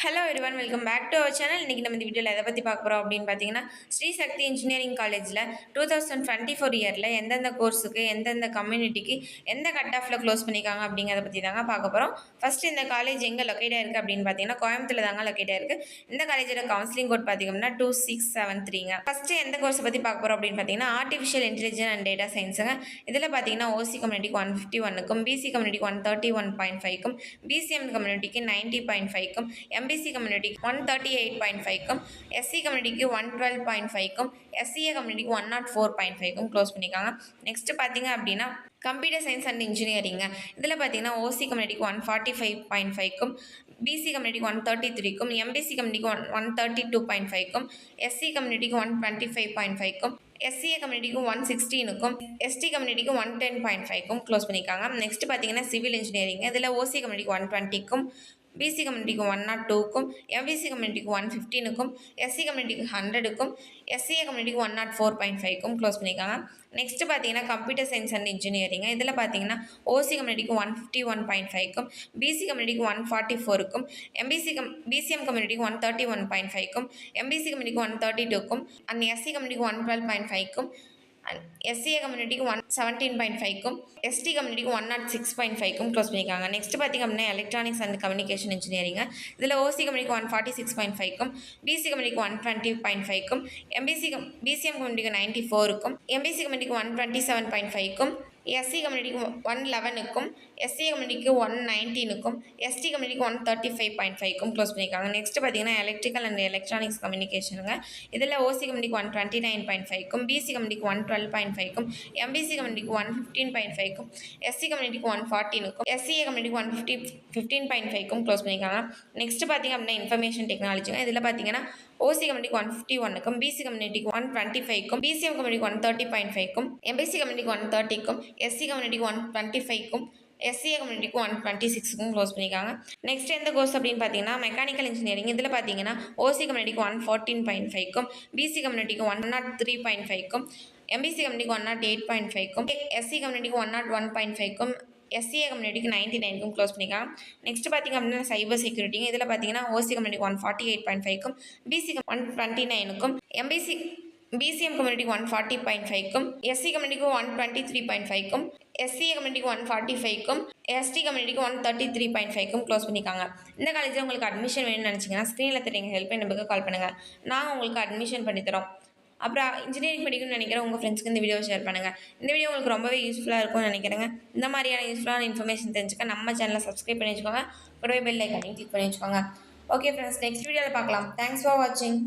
Hello everyone welcome back to our channel. இன்றைக்கி நம்ம இந்த வீடியோவில் எதை பற்றி பார்க்க போகிறோம் அப்படின்னு பார்த்தீங்கன்னா, ஸ்ரீ சக்தி இன்ஜினியரிங் காலேஜில் 2024 இயரில் எந்தெந்த கோர்ஸுக்கு எந்தெந்த கம்யூனிட்டிக்கு எந்த கட் ஆஃபில் க்ளோஸ் பண்ணியிருக்காங்க அப்படிங்கிறத பற்றி தாங்க பார்க்க போகிறோம். ஃபஸ்ட்டு இந்த காலேஜ் எங்கே லொக்கேட்டாக இருக்குது அப்படின்னு பார்த்தீங்கன்னா, கோயம்புத்தூர் தாங்க லொக்கேட்டாக இருக்குது. இந்த காலேஜோட கவுன்சிலிங் கோட் பார்த்தீங்கன்னா 2673ங்க. ஃபஸ்ட்டு எந்த கோர்ஸை பற்றி பார்க்க போகிறோம் அப்படின்னு பார்த்தீங்கன்னா, ஆர்டிஃபிஷியல் இன்டெலிஜென்ஸ் அண்ட் டேட்டா சயின்ஸுங்க. இதில் பார்த்தீங்கன்னா ஓசி கம்யூனிட்டிக்கு 151க்கும், பிசி கம்யூனிட்டிக்கு 131.5க்கும், பிசிஎம் கம்யூனிட்டிக்கு 90.5க்கும், எம்பிசி கம்யூனிட்டிக்கு 138.5க்கும், எஸ்சி கம்யூனிட்டிக்கு 112.5க்கும், எஸ்சிஏ கம்யூனிட்டிக்கு 104.5க்கும் க்ளோஸ் பண்ணியிருக்காங்க. நெக்ஸ்ட் பார்த்தீங்க அப்படின்னா கம்ப்யூட்டர் சயின்ஸ் அண்ட் இன்ஜினியரிங்க. இதில் பார்த்தீங்கன்னா ஓசி கம்யூனிட்டிக்கு 145.5க்கும், பிசி கம்யூனிட்டிக்கு 133க்கும், எம்பிசி கம்யூனிட்டிக்கு 132.5க்கும், எஸ்சி கம்யூனிட்டிக்கு 125.5க்கும், எஸ்சிஏ கம்யூனிட்டிக்கு 116க்கும், எஸ்டி கம்யூனிட்டிக்கு 110.5க்கும் க்ளோஸ் பண்ணியிருக்காங்க. நெக்ஸ்ட் பார்த்தீங்கன்னா சிவில் இன்ஜினியரிங். இதில் ஓசி கம்யூனிட்டிக்கு 120க்கும், பிசி கம்யூனிட்டிக்கு 102க்கும், எம்பிசி கம்யூனிட்டிக்கு 115க்கும், எஸ்சி கம்யூனிட்டிக்கு 100க்கும், எஸ்சிஏ கம்யூனிட்டிக்கு 104.5க்கும் க்ளோஸ் பண்ணியிருக்காங்க. நெக்ஸ்ட் பார்த்தீங்கன்னா கம்ப்யூட்டர் சயின்ஸ் அண்ட் இன்ஜினியரிங். இதில் பார்த்தீங்கன்னா ஓசி கம்யூனிட்டிக்கு 151.5க்கும், பிசி கம்யூனிட்டிக்கு 144க்கும், பிசிஎம் கம்யூனிட்டிக்கு 131.5க்கும், எம்பிசி கம்யூனிட்டிக்கு 132க்கும், அண்ட் எஸ்சி கம்யூனிட்டிக்கு 112.5க்கும், எஸ்சிஏ கம்யூனிட்டிக்கு 117.5க்கும், எஸ்டி கம்யூனிட்டிக்கு 106.5க்கும் க்ளோஸ் பண்ணியிருக்காங்க. நெக்ஸ்ட் பார்த்திங்க அப்படின்னா எலக்ட்ரானிக்ஸ் அண்ட் கம்யூனிகேஷன் இன்ஜினியரிங். இதில் ஓசி கம்யூனிட்டிக்கு 146.5க்கும், பிசி கம்யூனிட்டிக்கு 120.5க்கும், பிசிஎம் கம்யூனிட்டிக்கு 94க்கும், எம்பிசி கம்யூனிட்டிக்கு 127.5க்கும், எஸ்சி கம்யூனிட்டிக்கு 111க்கும், எஸ்சிஏ கம்யூனிட்டிக்கு 119க்கும், எஸ்டி கம்யூனிட்டிக்கு 135.5க்கும் க்ளோஸ் பண்ணியிருக்காங்க. நெக்ஸ்ட் பார்த்தீங்கன்னா எலக்ட்ரிக்கல் அண்ட் எலக்ட்ரானிக்ஸ் கம்யூனிகேஷனுங்க. இதில் ஓசி கம்யூனிட்டிக்கு 129.5க்கும், பிசி கம்யூனிட்டிக்கு 112.5க்கும், எம்பிசி கம்யூனிட்டிக்கு 115.5க்கும், எஸ்சி கம்யூனிட்டிக்கு 114க்கும், எஸ்சிஏ கம்யூனிட்டிக்கு 115.5க்கும் க்ளோஸ் பண்ணியிருக்காங்க. நெக்ஸ்ட் பார்த்தீங்க அப்படின்னா இன்ஃபர்மேஷன் டெக்னாலஜிங்க. இதில் பார்த்தீங்கன்னா ஓசி கம்யூனிட்டிக்கு 151க்கும், பிசி கம்யூனிட்டிக்கு 125க்கும், பிசிஎம் கம்யூனிட்டிக்கு 130.5க்கும், எம்பிசி கம்யூனிட்டிக்கு 130க்கும், எஸ்சி கம்யூனிட்டிக்கு 125க்கும், எஸ்சிஏ கம்யூனிட்டிக்கு 126க்கும் க்ளோஸ் பண்ணியிருக்காங்க. நெக்ஸ்ட் எந்த கோர்ஸ் அப்படின்னு பார்த்தீங்கன்னா மெக்கானிக்கல் இன்ஜினியரிங். இதில் பார்த்தீங்கன்னா ஓசி கம்யூனிட்டிக்கு 114.5க்கும், பிசி கம்யூனிட்டிக்கு 103.5க்கும், எம்பிசி கம்யூனிட்டிக்கு 108.5க்கும், எஸ்சி கம்யூனிட்டிக்கு 101.5க்கும், எஸ்சிஏ கம்யூனிட்டிக்கு 99க்கும் க்ளோஸ் பண்ணியிருக்காங்க. நெக்ஸ்ட் பார்த்திங்க அப்படின்னா சைபர் செக்யூரிட்டிங்க. இதில் பார்த்தீங்கன்னா ஓசி கம்யூனிட்டிக்கு 148.5க்கும், பிசி 129க்கும், பிசிஎம் கம்யூனிட்டிக்கு 140.5க்கும், எஸ்சி கம்யூனிட்டிக்கு 123.5க்கும், எஸ்சிஏ கம்யூனிட்டிக்கு 145க்கும், எஸ்டி கம்யூனிட்டிக்கு 133.5க்கும் க்ளோஸ் பண்ணியிருக்காங்க. இந்த காலேஜில் உங்களுக்கு அட்மிஷன் வேணும்னு நினச்சிங்கன்னா ஸ்க்ரீனில் தெரியுங்க ஹெல்ப்லைன் நம்பருக்கு கால் பண்ணுங்கள். நாங்கள் உங்களுக்கு அட்மிஷன் பண்ணித்தரோம். அப்புறம் இன்ஜினியரிங் படிக்கணும்னு நினைக்கிறேன் உங்கள் ஃப்ரெண்ட்ஸ்க்கு இந்த வீடியோ ஷேர் பண்ணுங்கள். இந்த வீடியோ உங்களுக்கு ரொம்பவே யூஸ்ஃபுல்லாக இருக்கும்னு நினைக்கிறேங்க. இந்த மாதிரியான யூஸ்ஃபுல்லான இன்ஃபர்மேஷன் தெரிஞ்சுக்க நம்ம சேனலை சப்ஸ்கிரைப் பண்ணி வச்சுக்கோங்க. கூடவே பெல் ஐக்கானையும் கிளிக் பண்ணி வச்சுக்கோங்க. ஓகே ஃப்ரெண்ட்ஸ், நெக்ஸ்ட் வீடியோவில் பார்க்கலாம். தேங்க்ஸ் ஃபார் வாட்சிங்.